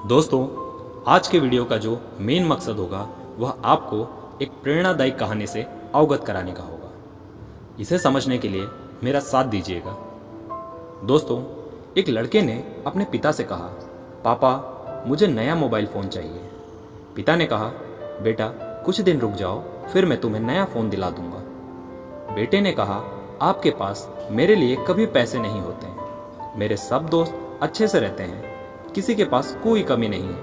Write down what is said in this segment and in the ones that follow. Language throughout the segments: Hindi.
दोस्तों, आज के वीडियो का जो मेन मकसद होगा वह आपको एक प्रेरणादायी कहानी से अवगत कराने का होगा। इसे समझने के लिए मेरा साथ दीजिएगा। दोस्तों, एक लड़के ने अपने पिता से कहा, पापा मुझे नया मोबाइल फ़ोन चाहिए। पिता ने कहा, बेटा कुछ दिन रुक जाओ, फिर मैं तुम्हें नया फ़ोन दिला दूंगा। बेटे ने कहा, आपके पास मेरे लिए कभी पैसे नहीं होते हैं। मेरे सब दोस्त अच्छे से रहते हैं, किसी के पास कोई कमी नहीं है,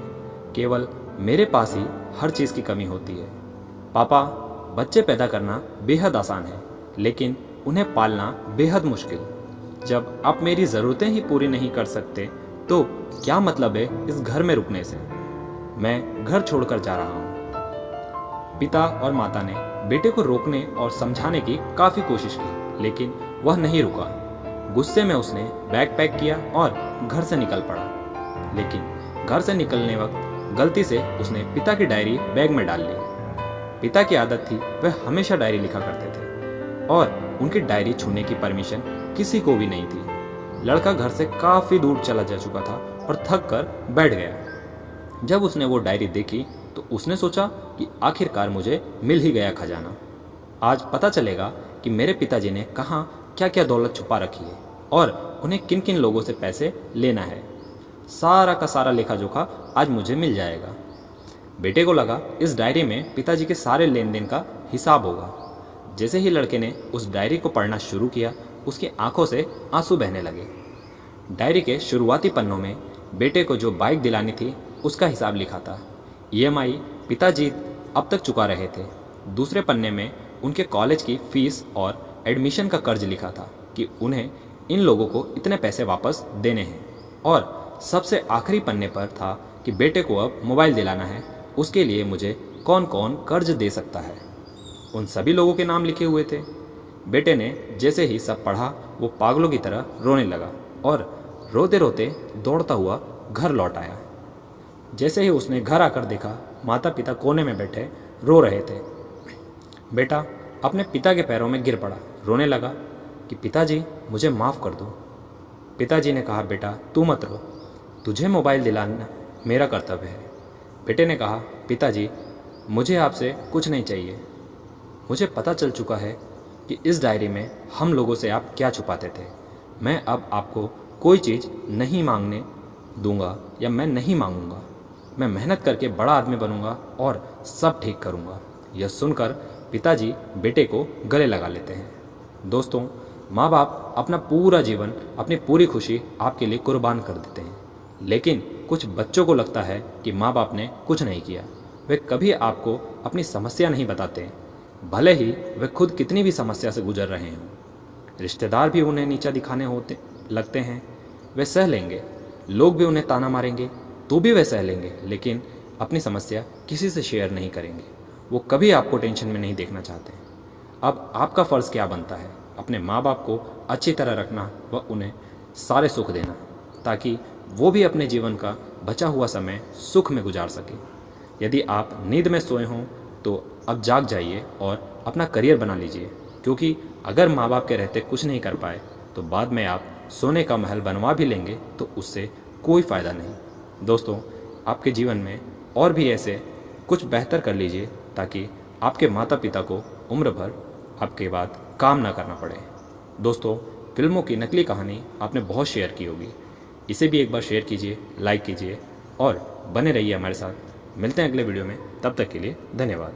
केवल मेरे पास ही हर चीज़ की कमी होती है। पापा, बच्चे पैदा करना बेहद आसान है, लेकिन उन्हें पालना बेहद मुश्किल। जब आप मेरी ज़रूरतें ही पूरी नहीं कर सकते तो क्या मतलब है इस घर में रुकने से? मैं घर छोड़कर जा रहा हूँ। पिता और माता ने बेटे को रोकने और समझाने की काफ़ी कोशिश की, लेकिन वह नहीं रुका। गुस्से में उसने बैग पैक किया और घर से निकल पड़ा। लेकिन घर से निकलने वक्त गलती से उसने पिता की डायरी बैग में डाल ली। पिता की आदत थी, वह हमेशा डायरी लिखा करते थे और उनकी डायरी छूने की परमिशन किसी को भी नहीं थी। लड़का घर से काफ़ी दूर चला जा चुका था और थक कर बैठ गया। जब उसने वो डायरी देखी तो उसने सोचा कि आखिरकार मुझे मिल ही गया खजाना। आज पता चलेगा कि मेरे पिताजी ने कहाँ क्या क्या दौलत छुपा रखी है और उन्हें किन किन लोगों से पैसे लेना है। सारा का सारा लेखा जोखा आज मुझे मिल जाएगा। बेटे को लगा इस डायरी में पिताजी के सारे लेन देन का हिसाब होगा। जैसे ही लड़के ने उस डायरी को पढ़ना शुरू किया, उसकी आंखों से आंसू बहने लगे। डायरी के शुरुआती पन्नों में बेटे को जो बाइक दिलानी थी उसका हिसाब लिखा था। EMI पिताजी अब तक चुका रहे थे। दूसरे पन्ने में उनके कॉलेज की फीस और एडमिशन का कर्ज लिखा था कि उन्हें इन लोगों को इतने पैसे वापस देने हैं। और सबसे आखिरी पन्ने पर था कि बेटे को अब मोबाइल दिलाना है, उसके लिए मुझे कौन कौन कर्ज दे सकता है। उन सभी लोगों के नाम लिखे हुए थे। बेटे ने जैसे ही सब पढ़ा, वो पागलों की तरह रोने लगा और रोते रोते दौड़ता हुआ घर लौट आया। जैसे ही उसने घर आकर देखा, माता पिता कोने में बैठे रो रहे थे। बेटा अपने पिता के पैरों में गिर पड़ा, रोने लगा कि पिताजी मुझे माफ़ कर दो। पिताजी ने कहा, बेटा तू मत रो, तुझे मोबाइल दिलाना मेरा कर्तव्य है। बेटे ने कहा, पिताजी मुझे आपसे कुछ नहीं चाहिए। मुझे पता चल चुका है कि इस डायरी में हम लोगों से आप क्या छुपाते थे। मैं अब आपको कोई चीज़ नहीं मांगने दूंगा या मैं नहीं मांगूंगा। मैं मेहनत करके बड़ा आदमी बनूंगा और सब ठीक करूंगा। यह सुनकर पिताजी बेटे को गले लगा लेते हैं। दोस्तों, माँ बाप अपना पूरा जीवन, अपनी पूरी खुशी आपके लिए कुर्बान कर देते हैं, लेकिन कुछ बच्चों को लगता है कि माँ बाप ने कुछ नहीं किया। वे कभी आपको अपनी समस्या नहीं बताते, भले ही वे खुद कितनी भी समस्या से गुजर रहे हों। रिश्तेदार भी उन्हें नीचा दिखाने होते लगते हैं, वे सह लेंगे। लोग भी उन्हें ताना मारेंगे तो भी वे सह लेंगे, लेकिन अपनी समस्या किसी से शेयर नहीं करेंगे। वो कभी आपको टेंशन में नहीं देखना चाहते। अब आपका फ़र्ज़ क्या बनता है? अपने माँ बाप को अच्छी तरह रखना व उन्हें सारे सुख देना, ताकि वो भी अपने जीवन का बचा हुआ समय सुख में गुजार सके। यदि आप नींद में सोए हों तो अब जाग जाइए और अपना करियर बना लीजिए, क्योंकि अगर माँ बाप के रहते कुछ नहीं कर पाए तो बाद में आप सोने का महल बनवा भी लेंगे तो उससे कोई फ़ायदा नहीं। दोस्तों, आपके जीवन में और भी ऐसे कुछ बेहतर कर लीजिए, ताकि आपके माता पिता को उम्र भर आपके बाद काम ना करना पड़े। दोस्तों, फिल्मों की नकली कहानी आपने बहुत शेयर की होगी, इसे भी एक बार शेयर कीजिए, लाइक कीजिए और बने रहिए हमारे साथ। मिलते हैं अगले वीडियो में, तब तक के लिए धन्यवाद।